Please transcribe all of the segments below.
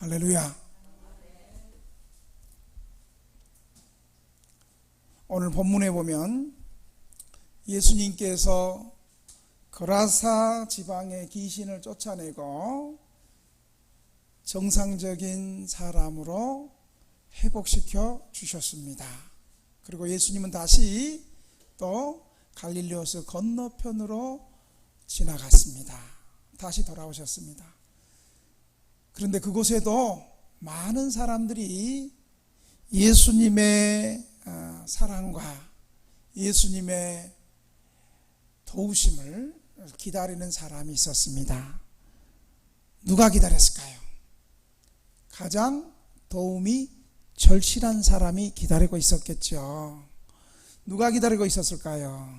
할렐루야. 오늘 본문에 보면 예수님께서 거라사 지방의 귀신을 쫓아내고 정상적인 사람으로 회복시켜 주셨습니다. 그리고 예수님은 다시 또 갈릴리오스 건너편으로 지나갔습니다. 다시 돌아오셨습니다. 그런데 그곳에도 많은 사람들이 예수님의 사랑과 예수님의 도우심을 기다리는 사람이 있었습니다. 누가 기다렸을까요? 가장 도움이 절실한 사람이 기다리고 있었겠죠. 누가 기다리고 있었을까요?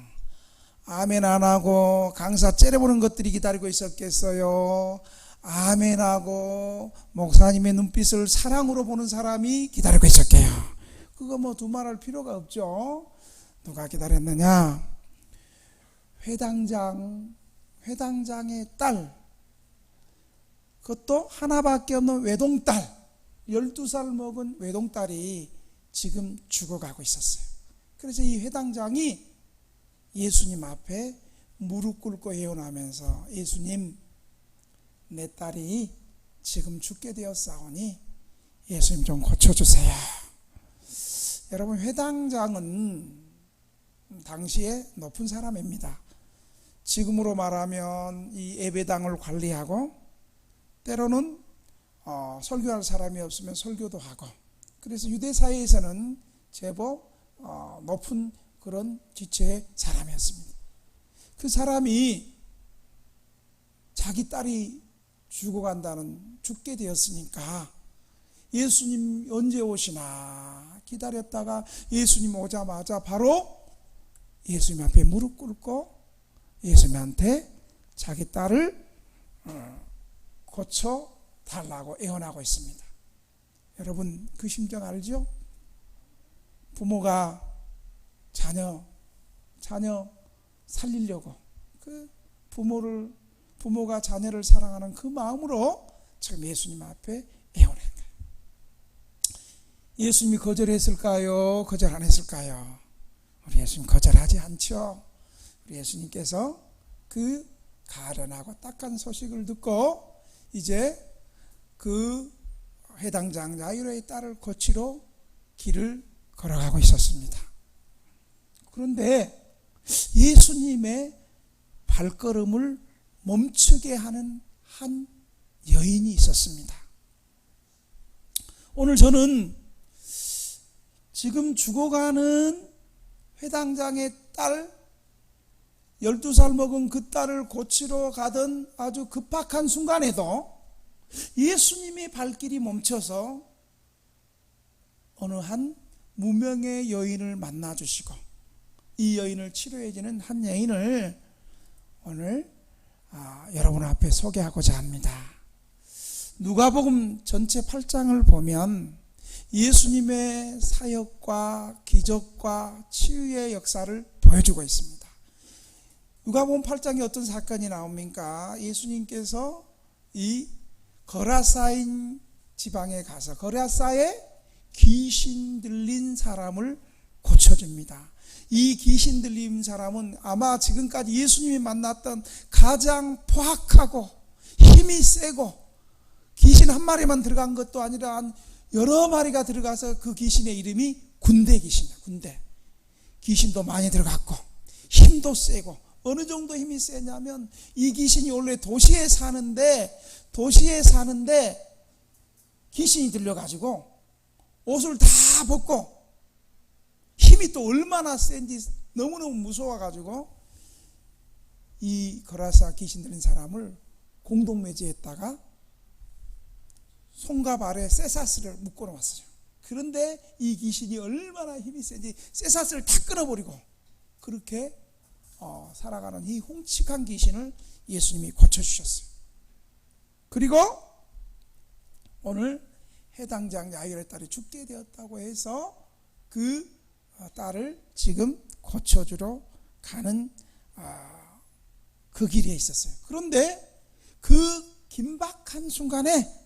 아멘 안 하고 강사 째려보는 것들이 기다리고 있었겠어요? 아멘 하고 목사님의 눈빛을 사랑으로 보는 사람이 기다리고 있었게요. 그거 뭐 두말할 필요가 없죠. 누가 기다렸느냐? 회당장의 딸, 그것도 하나밖에 없는 외동딸, 12살 먹은 외동딸이 지금 죽어가고 있었어요. 그래서 이 회당장이 예수님 앞에 무릎 꿇고 예언하면서, 예수님, 내 딸이 지금 죽게 되었사오니 예수님 좀 고쳐주세요. 여러분, 회당장은 당시에 높은 사람입니다. 지금으로 말하면 이 예배당을 관리하고, 때로는 설교할 사람이 없으면 설교도 하고, 그래서 유대 사회에서는 제법 높은 그런 지체의 사람이었습니다. 그 사람이 자기 딸이 죽게 되었으니까 예수님 언제 오시나 기다렸다가 예수님 오자마자 바로 예수님 앞에 무릎 꿇고 예수님한테 자기 딸을 고쳐달라고 애원하고 있습니다. 여러분, 그 심정 알죠? 부모가 자녀 살리려고, 부모가 자녀를 사랑하는 그 마음으로 지금 예수님 앞에 애원한 거예요. 예수님이 거절했을까요? 거절 안 했을까요? 우리 예수님 거절하지 않죠. 우리 예수님께서 그 가련하고 딱한 소식을 듣고 이제 그 회당장 야이로의 딸을 고치러 길을 걸어가고 있었습니다. 그런데 예수님의 발걸음을 멈추게 하는 한 여인이 있었습니다. 오늘 저는 지금 죽어가는 회당장의 딸, 12살 먹은 그 딸을 고치러 가던 아주 급박한 순간에도 예수님의 발길이 멈춰서 어느 한 무명의 여인을 만나주시고, 이 여인을 치료해주는 한 여인을 오늘 여러분 앞에 소개하고자 합니다. 누가복음 전체 8장을 보면 예수님의 사역과 기적과 치유의 역사를 보여주고 있습니다. 누가복음 8장에 어떤 사건이 나옵니까? 예수님께서 이 거라사인 지방에 가서 거라사에 귀신 들린 사람을 고쳐줍니다. 이 귀신 들린 사람은 아마 지금까지 예수님이 만났던 가장 포악하고 힘이 세고, 귀신 한 마리만 들어간 것도 아니라 한 여러 마리가 들어가서 그 귀신의 이름이 군대 귀신이야. 군대. 귀신도 많이 들어갔고 힘도 세고, 어느 정도 힘이 세냐면 이 귀신이 원래 도시에 사는데 귀신이 들려가지고 옷을 다 벗고, 힘이 또 얼마나 센지 너무너무 무서워가지고 이 거라사 귀신 들린 사람을 공동매제했다가 손과 발에 쇠사슬을 묶어놓았어요. 그런데 이 귀신이 얼마나 힘이 센지 쇠사슬을 다 끊어버리고 그렇게 살아가는 이 흉측한 귀신을 예수님이 고쳐주셨어요. 그리고 오늘 해당장 야이로의 딸이 죽게 되었다고 해서 그 딸을 지금 고쳐주러 가는 그 길에 있었어요. 그런데 그 긴박한 순간에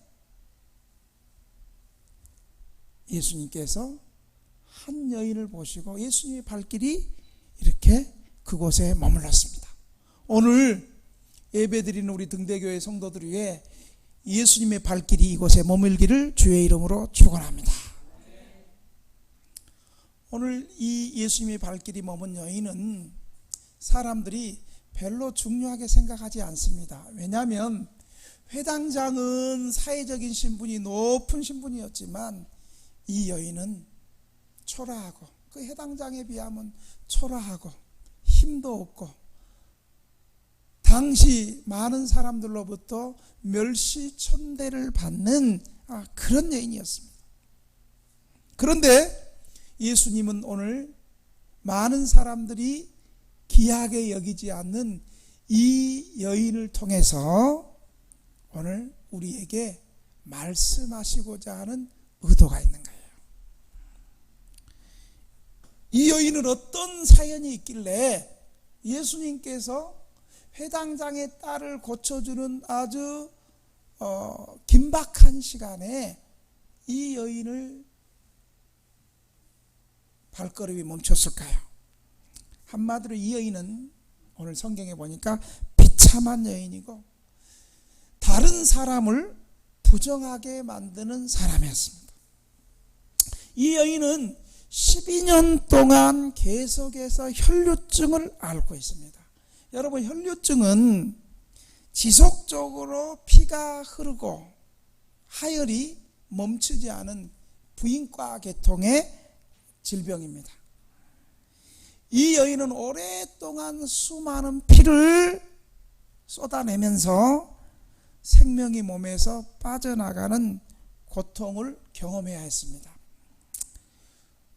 예수님께서 한 여인을 보시고 예수님의 발길이 이렇게 그곳에 머물렀습니다. 오늘 예배드리는 우리 등대교회 성도들 위해 예수님의 발길이 이곳에 머물기를 주의 이름으로 축원합니다. 오늘 이 예수님의 발길이 머문 여인은 사람들이 별로 중요하게 생각하지 않습니다. 왜냐하면 회당장은 사회적인 신분이 높은 신분이었지만 이 여인은 초라하고 그 회당장에 비하면 초라하고 힘도 없고 당시 많은 사람들로부터 멸시천대를 받는 그런 여인이었습니다. 그런데 예수님은 오늘 많은 사람들이 귀하게 여기지 않는 이 여인을 통해서 오늘 우리에게 말씀하시고자 하는 의도가 있는 거예요. 이 여인은 어떤 사연이 있길래 예수님께서 회당장의 딸을 고쳐주는 아주 긴박한 시간에 이 여인을 발걸음이 멈췄을까요? 한마디로 이 여인은 오늘 성경에 보니까 비참한 여인이고 다른 사람을 부정하게 만드는 사람이었습니다. 이 여인은 12년 동안 계속해서 혈류증을 앓고 있습니다. 여러분, 혈류증은 지속적으로 피가 흐르고 하혈이 멈추지 않은 부인과 계통의 질병입니다. 이 여인은 오랫동안 수많은 피를 쏟아내면서 생명이 몸에서 빠져나가는 고통을 경험해야 했습니다.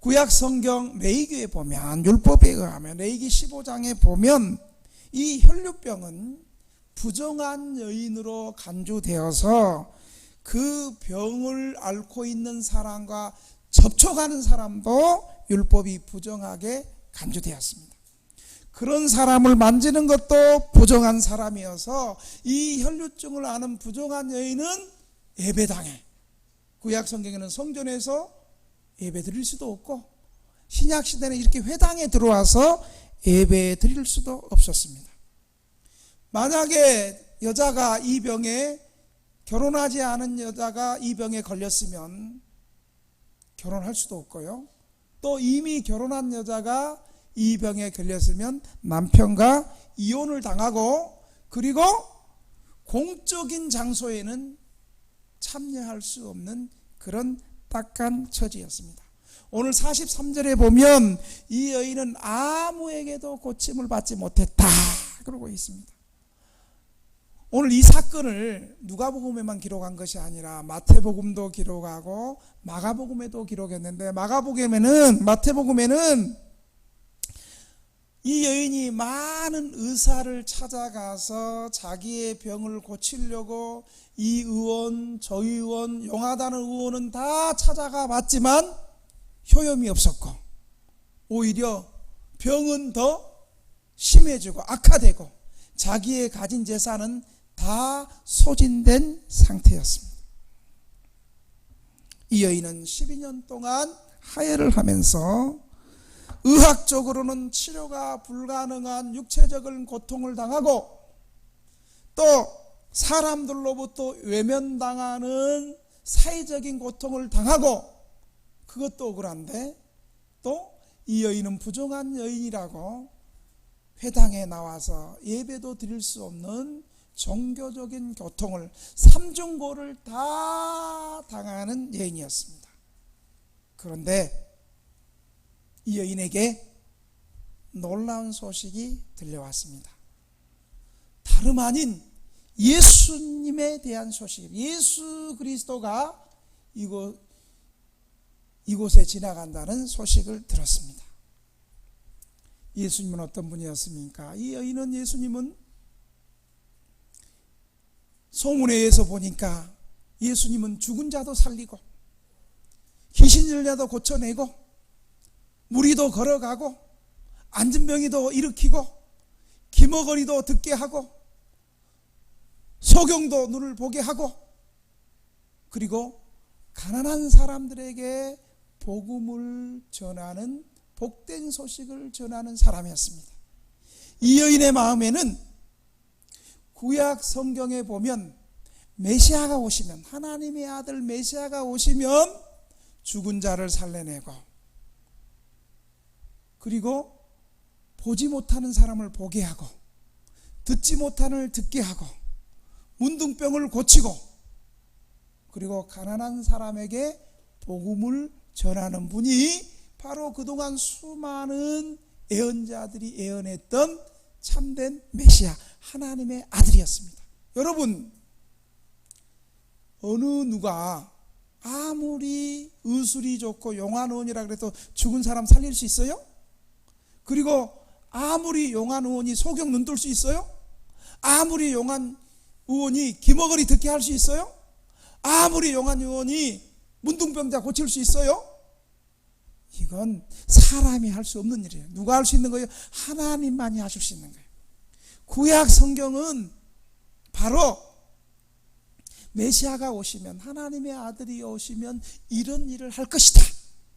구약 성경 레위기에 보면, 율법에 의하면 레위기 15장에 보면 이 혈류병은 부정한 여인으로 간주되어서 그 병을 앓고 있는 사람과 접촉하는 사람도 율법이 부정하게 간주되었습니다. 그런 사람을 만지는 것도 부정한 사람이어서 이 혈류증을 앓는 부정한 여인은 예배당에, 구약 성경에는 성전에서 예배 드릴 수도 없고 신약 시대는 이렇게 회당에 들어와서 예배 드릴 수도 없었습니다. 만약에 여자가 이 병에, 결혼하지 않은 여자가 이 병에 걸렸으면 결혼할 수도 없고요, 또 이미 결혼한 여자가 이 병에 걸렸으면 남편과 이혼을 당하고, 그리고 공적인 장소에는 참여할 수 없는 그런 딱한 처지였습니다. 오늘 43절에 보면 이 여인은 아무에게도 고침을 받지 못했다 그러고 있습니다. 오늘 이 사건을 누가복음에만 기록한 것이 아니라 마태복음도 기록하고 마가복음에도 기록했는데, 마태복음에는 이 여인이 많은 의사를 찾아가서 자기의 병을 고치려고 이 의원, 저 의원, 용하다는 의원은 다 찾아가 봤지만 효험이 없었고 오히려 병은 더 심해지고 악화되고 자기의 가진 재산은 다 소진된 상태였습니다. 이 여인은 12년 동안 하혈을 하면서 의학적으로는 치료가 불가능한 육체적인 고통을 당하고 또 사람들로부터 외면당하는 사회적인 고통을 당하고, 그것도 억울한데 또 이 여인은 부정한 여인이라고 회당에 나와서 예배도 드릴 수 없는 종교적인 고통을, 삼중고를 다 당하는 여인이었습니다. 그런데 이 여인에게 놀라운 소식이 들려왔습니다. 다름 아닌 예수님에 대한 소식, 예수 그리스도가 이곳에 지나간다는 소식을 들었습니다. 예수님은 어떤 분이었습니까? 이 여인은, 예수님은 소문에 의해서 보니까 예수님은 죽은 자도 살리고 귀신 들린 자도 고쳐내고 무리도 걸어가고 앉은 병이도 일으키고 기머거리도 듣게 하고 소경도 눈을 보게 하고, 그리고 가난한 사람들에게 복음을 전하는, 복된 소식을 전하는 사람이었습니다. 이 여인의 마음에는 구약 성경에 보면 메시아가 오시면, 하나님의 아들 메시아가 오시면 죽은 자를 살려내고, 그리고 보지 못하는 사람을 보게 하고, 듣지 못하는 을 듣게 하고, 문둥병을 고치고, 그리고 가난한 사람에게 복음을 전하는 분이 바로 그동안 수많은 예언자들이 예언했던 참된 메시아, 하나님의 아들이었습니다. 여러분, 어느 누가 아무리 의술이 좋고 용한 의원이라 그래도 죽은 사람 살릴 수 있어요? 그리고 아무리 용한 의원이 소경 눈 뜰 수 있어요? 아무리 용한 의원이 기머거리 듣게 할 수 있어요? 아무리 용한 의원이 문둥병자 고칠 수 있어요? 이건 사람이 할 수 없는 일이에요. 누가 할 수 있는 거예요? 하나님만이 하실 수 있는 거예요. 구약 성경은 바로 메시아가 오시면, 하나님의 아들이 오시면 이런 일을 할 것이다.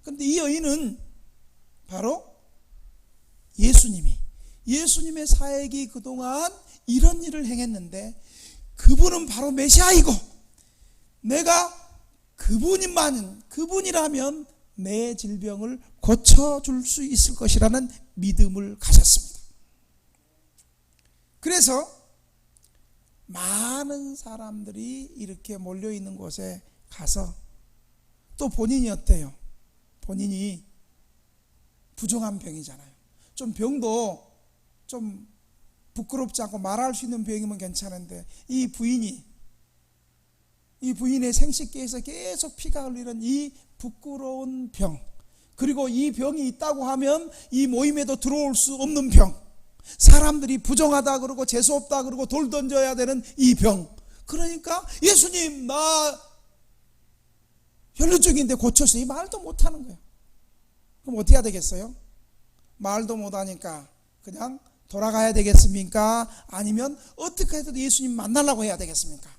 그런데 이 여인은 바로 예수님의 사역이 그동안 이런 일을 행했는데, 그분은 바로 메시아이고 내가 그분이라면 내 질병을 고쳐줄 수 있을 것이라는 믿음을 가졌습니다. 그래서 많은 사람들이 이렇게 몰려있는 곳에 가서, 또 본인이 어때요? 본인이 부정한 병이잖아요. 좀 병도 좀 부끄럽지 않고 말할 수 있는 병이면 괜찮은데, 이 부인의 생식기에서 계속 피가 흘리는 이 부끄러운 병, 그리고 이 병이 있다고 하면 이 모임에도 들어올 수 없는 병, 사람들이 부정하다 그러고 재수없다 그러고 돌 던져야 되는 이 병. 그러니까 예수님, 나 혈루증인데 고쳐주세요, 이 말도 못하는 거예요. 그럼 어떻게 해야 되겠어요? 말도 못하니까 그냥 돌아가야 되겠습니까? 아니면 어떻게 해도 예수님 만나려고 해야 되겠습니까?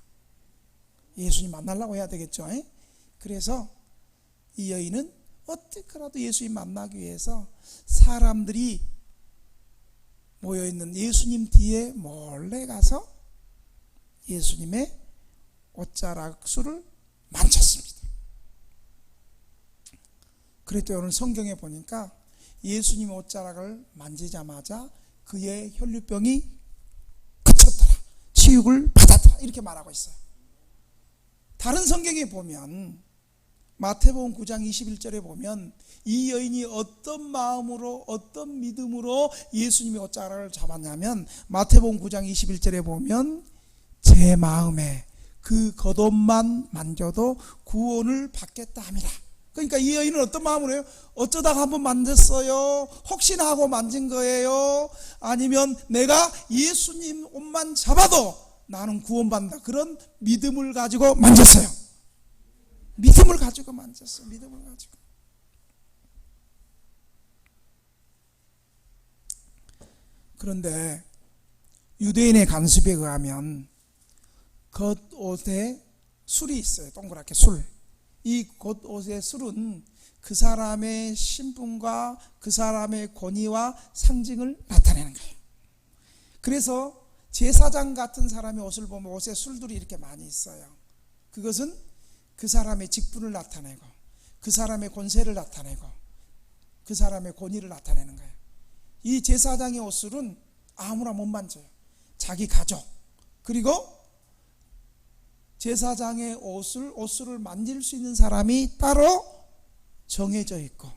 예수님 만나려고 해야 되겠죠. 그래서 이 여인은 어떻게라도 예수님 만나기 위해서 사람들이 모여있는 예수님 뒤에 몰래 가서 예수님의 옷자락수를 만졌습니다. 그랬더니 오늘 성경에 보니까 예수님의 옷자락을 만지자마자 그의 혈류병이 그쳤더라, 치유를 받았더라, 이렇게 말하고 있어요. 다른 성경에 보면 마태복음 9장 21절에 보면 이 여인이 어떤 마음으로, 어떤 믿음으로 예수님의 옷자락을 잡았냐면, 마태복음 9장 21절에 보면 제 마음에 그 겉옷만 만져도 구원을 받겠다 함이라. 그러니까 이 여인은 어떤 마음으로 해요? 어쩌다가 한번 만졌어요? 혹시나 하고 만진 거예요? 아니면 내가 예수님 옷만 잡아도 나는 구원받는다, 그런 믿음을 가지고 만졌어요. 믿음을 가지고 만졌어요. 믿음을 가지고. 그런데 유대인의 간습에 의하면 겉옷에 술이 있어요. 동그랗게 술. 이 겉옷의 술은 그 사람의 신분과 그 사람의 권위와 상징을 나타내는 거예요. 그래서 제사장 같은 사람의 옷을 보면 옷에 술들이 이렇게 많이 있어요. 그것은 그 사람의 직분을 나타내고, 그 사람의 권세를 나타내고, 그 사람의 권위를 나타내는 거예요. 이 제사장의 옷술은 아무나 못 만져요. 자기 가족, 그리고 제사장의 옷술을 만질 수 있는 사람이 따로 정해져 있고,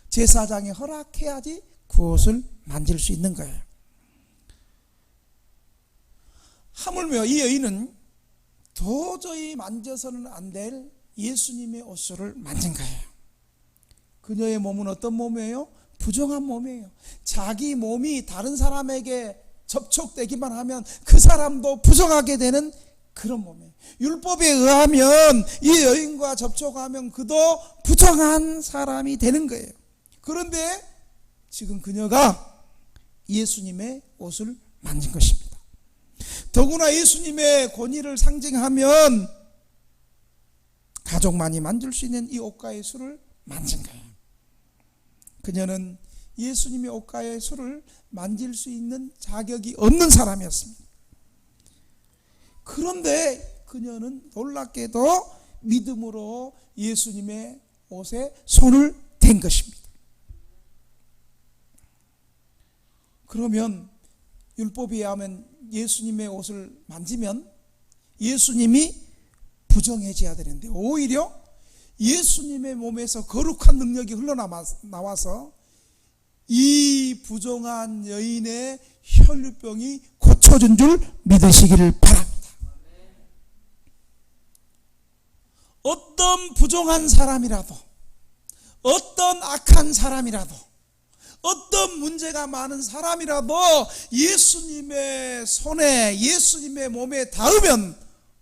제사장이 허락해야지 그 옷을 만질 수 있는 거예요. 하물며 이 여인은 도저히 만져서는 안 될 예수님의 옷술을 만진 거예요. 그녀의 몸은 어떤 몸이에요? 부정한 몸이에요. 자기 몸이 다른 사람에게 접촉되기만 하면 그 사람도 부정하게 되는 그런 몸이에요. 율법에 의하면 이 여인과 접촉하면 그도 부정한 사람이 되는 거예요. 그런데 지금 그녀가 예수님의 옷을 만진 것입니다. 더구나 예수님의 권위를 상징하면 가족만이 만질 수 있는 이 옷가의 술을 만진 거예요. 그녀는 예수님의 옷가의 술을 만질 수 있는 자격이 없는 사람이었습니다. 그런데 그녀는 놀랍게도 믿음으로 예수님의 옷에 손을 댄 것입니다. 그러면 율법에 의하면 예수님의 옷을 만지면 예수님이 부정해져야 되는데 오히려 예수님의 몸에서 거룩한 능력이 흘러나와서 이 부정한 여인의 혈류병이 고쳐진 줄 믿으시기를 바랍니다. 어떤 부정한 사람이라도, 어떤 악한 사람이라도, 어떤 문제가 많은 사람이라도 예수님의 손에, 예수님의 몸에 닿으면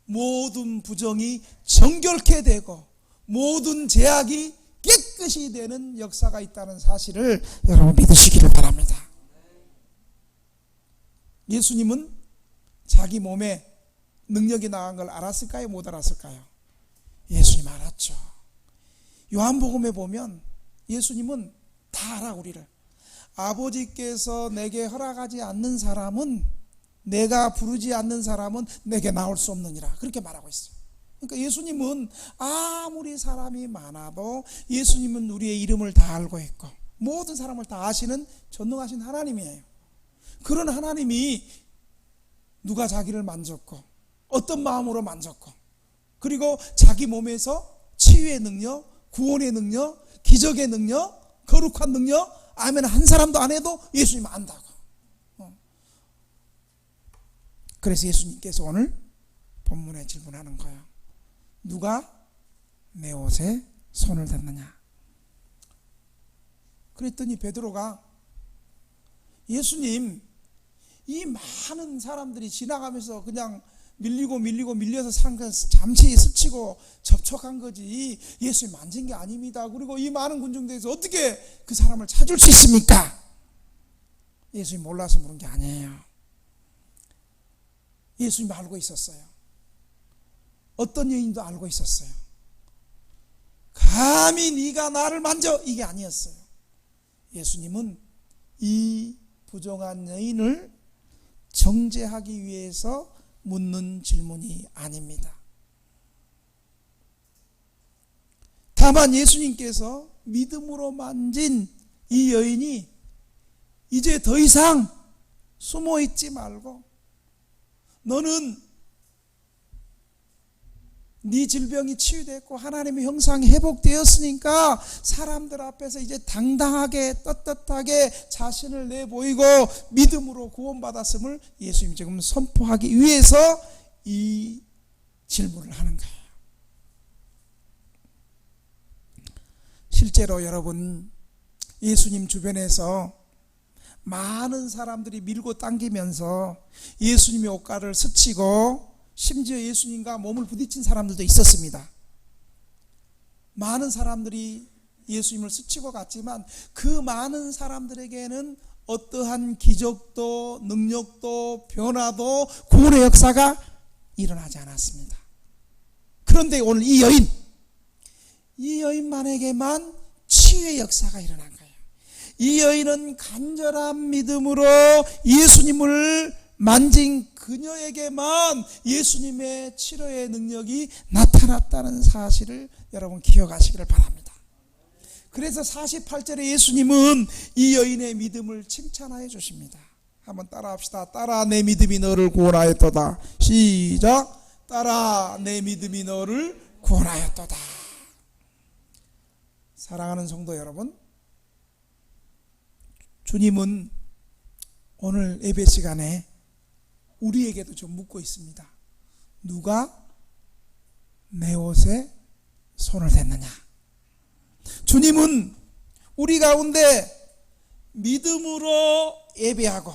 모든 부정이 정결케 되고 모든 제약이 깨끗이 되는 역사가 있다는 사실을 여러분 믿으시기를 바랍니다. 예수님은 자기 몸에 능력이 나간 걸 알았을까요? 못 알았을까요? 예수님 알았죠. 요한복음에 보면 예수님은 다 알아. 우리를 아버지께서 내게 허락하지 않는 사람은, 내가 부르지 않는 사람은 내게 나올 수 없느니라, 그렇게 말하고 있어요. 그러니까 예수님은 아무리 사람이 많아도 예수님은 우리의 이름을 다 알고 있고 모든 사람을 다 아시는 전능하신 하나님이에요. 그런 하나님이 누가 자기를 만졌고 어떤 마음으로 만졌고, 그리고 자기 몸에서 치유의 능력, 구원의 능력, 기적의 능력, 거룩한 능력, 아멘, 한 사람도 안 해도 예수님 안다고. 그래서 예수님께서 오늘 본문에 질문하는 거예요. 누가 내 옷에 손을 댔느냐? 그랬더니 베드로가, 예수님, 이 많은 사람들이 지나가면서 그냥 밀려서 잠시 스치고 접촉한 거지 예수님 만진 게 아닙니다. 그리고 이 많은 군중들에서 어떻게 그 사람을 찾을 수 있습니까? 예수님 몰라서 물은 게 아니에요. 예수님 알고 있었어요. 어떤 여인도 알고 있었어요. 감히 네가 나를 만져, 이게 아니었어요. 예수님은 이 부정한 여인을 정죄하기 위해서 묻는 질문이 아닙니다. 다만 예수님께서 믿음으로 만진 이 여인이 이제 더 이상 숨어 있지 말고, 너는 네 질병이 치유됐고 하나님의 형상이 회복되었으니까 사람들 앞에서 이제 당당하게 떳떳하게 자신을 내보이고 믿음으로 구원받았음을 예수님이 지금 선포하기 위해서 이 질문을 하는 거예요. 실제로 여러분, 예수님 주변에서 많은 사람들이 밀고 당기면서 예수님의 옷가를 스치고 심지어 예수님과 몸을 부딪힌 사람들도 있었습니다. 많은 사람들이 예수님을 스치고 갔지만 그 많은 사람들에게는 어떠한 기적도 능력도 변화도 구원의 역사가 일어나지 않았습니다. 그런데 오늘 이 여인만에게만 치유의 역사가 일어난 거예요. 이 여인은 간절한 믿음으로 예수님을 만진 그녀에게만 예수님의 치료의 능력이 나타났다는 사실을 여러분 기억하시기를 바랍니다. 그래서 48절에 예수님은 이 여인의 믿음을 칭찬하여 주십니다. 한번 따라 합시다. 따라 내 믿음이 너를 구원하였도다. 시작. 따라 내 믿음이 너를 구원하였도다. 사랑하는 성도 여러분, 주님은 오늘 예배 시간에 우리에게도 좀 묻고 있습니다. 누가 내 옷에 손을 댔느냐? 주님은 우리 가운데 믿음으로 예배하고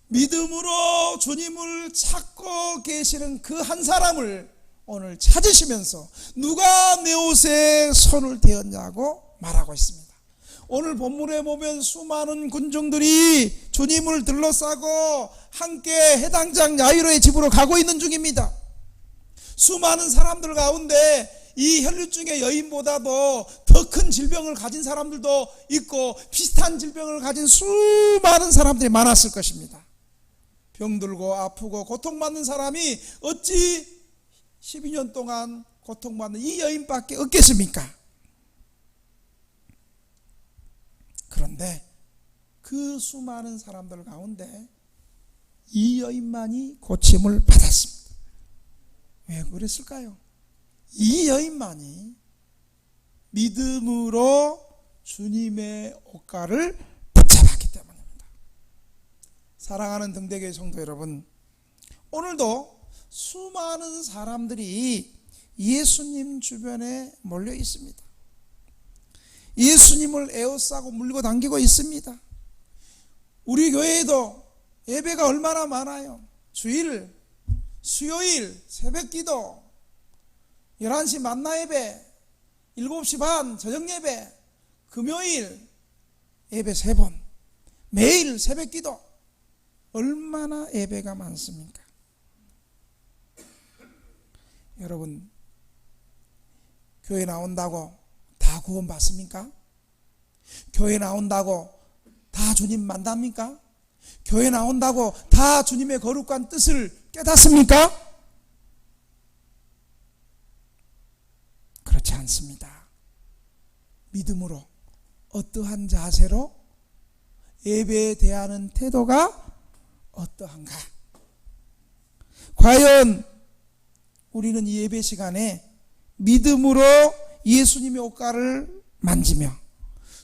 믿음으로 주님을 찾고 계시는 그 한 사람을 오늘 찾으시면서 누가 내 옷에 손을 대었냐고 말하고 있습니다. 오늘 본문에 보면 수많은 군중들이 주님을 둘러싸고 함께 해당장 야이로의 집으로 가고 있는 중입니다. 수많은 사람들 가운데 이 혈류증의 여인보다도 더 큰 질병을 가진 사람들도 있고 비슷한 질병을 가진 수많은 사람들이 많았을 것입니다. 병들고 아프고 고통받는 사람이 어찌 12년 동안 고통받는 이 여인밖에 없겠습니까? 그런데 그 수많은 사람들 가운데 이 여인만이 고침을 받았습니다. 왜 그랬을까요? 이 여인만이 믿음으로 주님의 옷가를 붙잡았기 때문입니다. 사랑하는 등대교회 성도 여러분, 오늘도 수많은 사람들이 예수님 주변에 몰려 있습니다. 예수님을 에워싸고 물고 당기고 있습니다. 우리 교회에도 예배가 얼마나 많아요. 주일, 수요일, 새벽기도, 11시 만나 예배, 7시 반 저녁 예배, 금요일 예배 3번, 매일 새벽기도, 얼마나 예배가 많습니까? 여러분, 교회 나온다고 다 구원 받습니까? 교회 나온다고 다 주님 만납니까? 교회 나온다고 다 주님의 거룩한 뜻을 깨닫습니까? 그렇지 않습니다. 믿음으로, 어떠한 자세로, 예배에 대하는 태도가 어떠한가? 과연 우리는 이 예배 시간에 믿음으로 예수님의 옷가를 만지며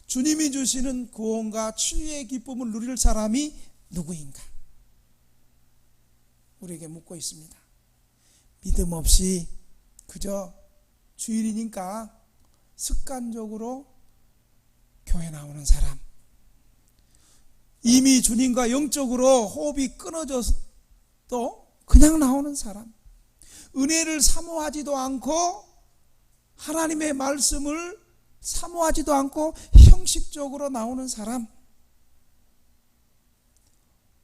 주님이 주시는 구원과 치유의 기쁨을 누릴 사람이 누구인가? 우리에게 묻고 있습니다. 믿음 없이 그저 주일이니까 습관적으로 교회 나오는 사람, 이미 주님과 영적으로 호흡이 끊어져도 그냥 나오는 사람, 은혜를 사모하지도 않고 하나님의 말씀을 사모하지도 않고 형식적으로 나오는 사람,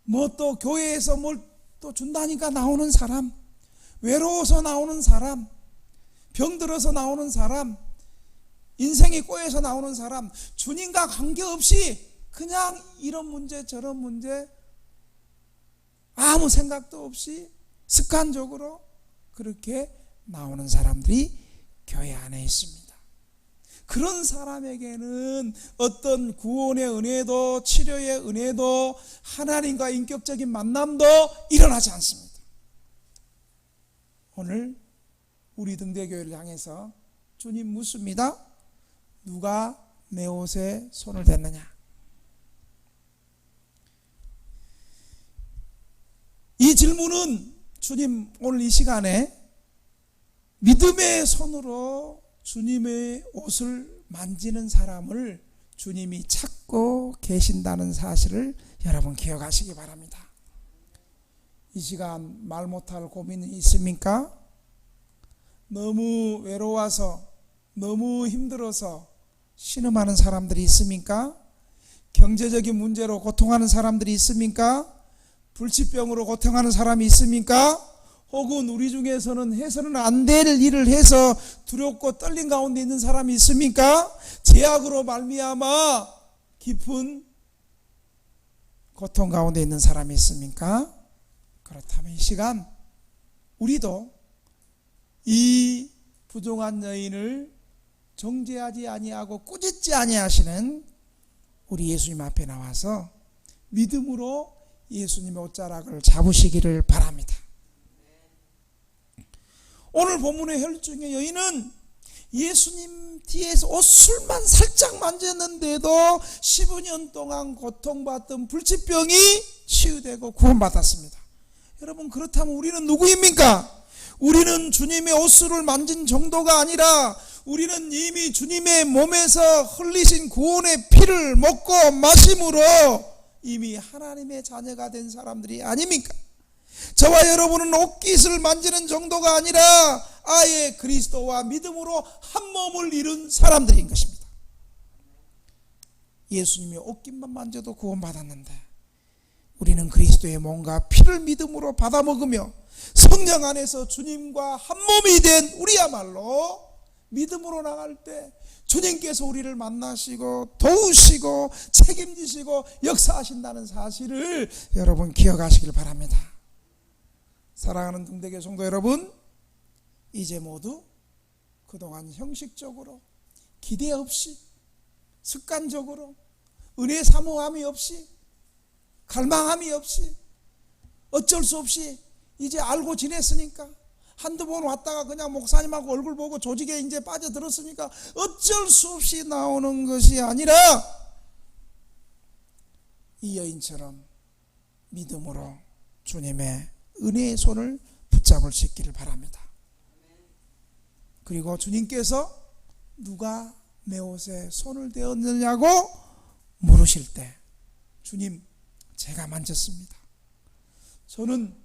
뭐 또 교회에서 뭘 또 준다니까 나오는 사람, 외로워서 나오는 사람, 병들어서 나오는 사람, 인생이 꼬여서 나오는 사람, 주님과 관계없이 그냥 이런 문제 저런 문제 아무 생각도 없이 습관적으로 그렇게 나오는 사람들이 교회 안에 있습니다. 그런 사람에게는 어떤 구원의 은혜도 치료의 은혜도 하나님과 인격적인 만남도 일어나지 않습니다. 오늘 우리 등대교회를 향해서 주님 묻습니다. 누가 내 옷에 손을 댔느냐? 이 질문은 주님 오늘 이 시간에 믿음의 손으로 주님의 옷을 만지는 사람을 주님이 찾고 계신다는 사실을 여러분 기억하시기 바랍니다. 이 시간 말 못할 고민이 있습니까? 너무 외로워서, 너무 힘들어서 신음하는 사람들이 있습니까? 경제적인 문제로 고통하는 사람들이 있습니까? 불치병으로 고통하는 사람이 있습니까? 혹은 우리 중에서는 해서는 안 될 일을 해서 두렵고 떨린 가운데 있는 사람이 있습니까? 죄악으로 말미암아 깊은 고통 가운데 있는 사람이 있습니까? 그렇다면 이 시간 우리도 이 부정한 여인을 정죄하지 아니하고 꾸짖지 아니하시는 우리 예수님 앞에 나와서 믿음으로 예수님의 옷자락을 잡으시기를 바랍니다. 오늘 본문의 혈류증의 여인은 예수님 뒤에서 옷술만 살짝 만졌는데도 15년 동안 고통받던 불치병이 치유되고 구원받았습니다. 여러분, 그렇다면 우리는 누구입니까? 우리는 주님의 옷술을 만진 정도가 아니라 우리는 이미 주님의 몸에서 흘리신 구원의 피를 먹고 마심으로 이미 하나님의 자녀가 된 사람들이 아닙니까? 저와 여러분은 옷깃을 만지는 정도가 아니라 아예 그리스도와 믿음으로 한 몸을 이룬 사람들인 것입니다. 예수님의 옷깃만 만져도 구원받았는데 우리는 그리스도의 몸과 피를 믿음으로 받아 먹으며 성령 안에서 주님과 한 몸이 된 우리야말로 믿음으로 나갈 때 주님께서 우리를 만나시고 도우시고 책임지시고 역사하신다는 사실을 여러분 기억하시길 바랍니다. 사랑하는 등대교 성도 여러분, 이제 모두 그동안 형식적으로 기대 없이 습관적으로 은혜 사모함이 없이 갈망함이 없이 어쩔 수 없이 이제 알고 지냈으니까 한두 번 왔다가 그냥 목사님하고 얼굴 보고 조직에 이제 빠져들었으니까 어쩔 수 없이 나오는 것이 아니라 이 여인처럼 믿음으로 주님의 은혜의 손을 붙잡을 수 있기를 바랍니다. 그리고 주님께서 누가 내 옷에 손을 대었느냐고 물으실 때 주님, 제가 만졌습니다. 저는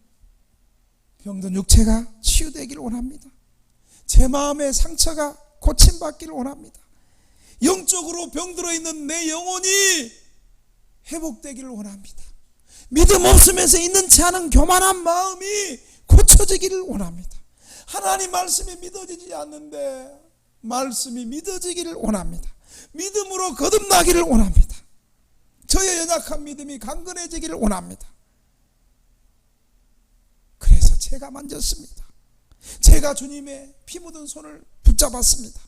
병든 육체가 치유되기를 원합니다. 제 마음의 상처가 고침받기를 원합니다. 영적으로 병들어 있는 내 영혼이 회복되기를 원합니다. 믿음 없으면서 있는 채 않은 교만한 마음이 고쳐지기를 원합니다. 하나님 말씀이 믿어지지 않는데 말씀이 믿어지기를 원합니다. 믿음으로 거듭나기를 원합니다. 저의 연약한 믿음이 강건해지기를 원합니다. 그래서 제가 만졌습니다. 제가 주님의 피 묻은 손을 붙잡았습니다.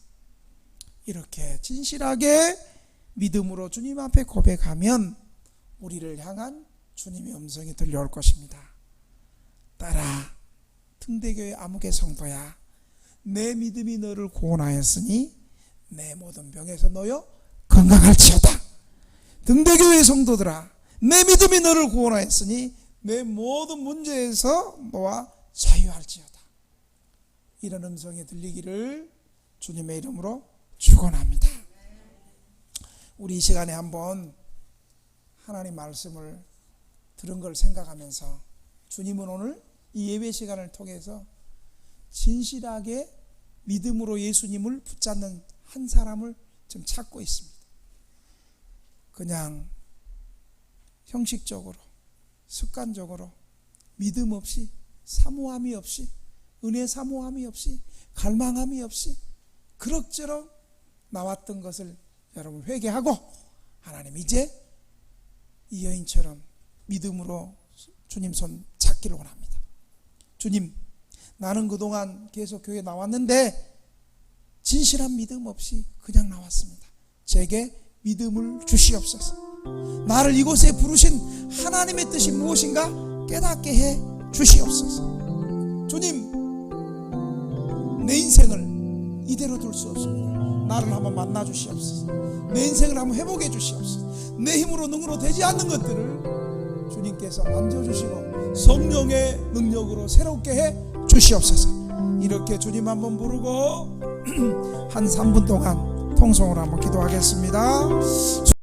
이렇게 진실하게 믿음으로 주님 앞에 고백하면 우리를 향한 주님의 음성이 들려올 것입니다. 딸아, 등대교회 아무개 성도야, 내 믿음이 너를 구원하였으니 내 모든 병에서 너여 건강할지어다. 등대교회 성도들아, 내 믿음이 너를 구원하였으니 내 모든 문제에서 너와 자유할지어다. 이런 음성이 들리기를 주님의 이름으로 축원합니다. 우리 이 시간에 한번 하나님 말씀을 들은 걸 생각하면서 주님은 오늘 이 예배 시간을 통해서 진실하게 믿음으로 예수님을 붙잡는 한 사람을 지금 찾고 있습니다. 그냥 형식적으로 습관적으로 믿음 없이 사모함이 없이 은혜 사모함이 없이 갈망함이 없이 그럭저럭 나왔던 것을 여러분 회개하고 하나님 이제 이 여인처럼 믿음으로 주님 손 잡기를 원합니다. 주님, 나는 그동안 계속 교회에 나왔는데 진실한 믿음 없이 그냥 나왔습니다. 제게 믿음을 주시옵소서. 나를 이곳에 부르신 하나님의 뜻이 무엇인가 깨닫게 해 주시옵소서. 주님, 내 인생을 이대로 둘 수 없습니다. 나를 한번 만나 주시옵소서. 내 인생을 한번 회복해 주시옵소서. 내 힘으로 능으로 되지 않는 것들을 주님께서 만져주시고 성령의 능력으로 새롭게 해 주시옵소서. 이렇게 주님 한번 부르고 한 3분 동안 통성으로 한번 기도하겠습니다.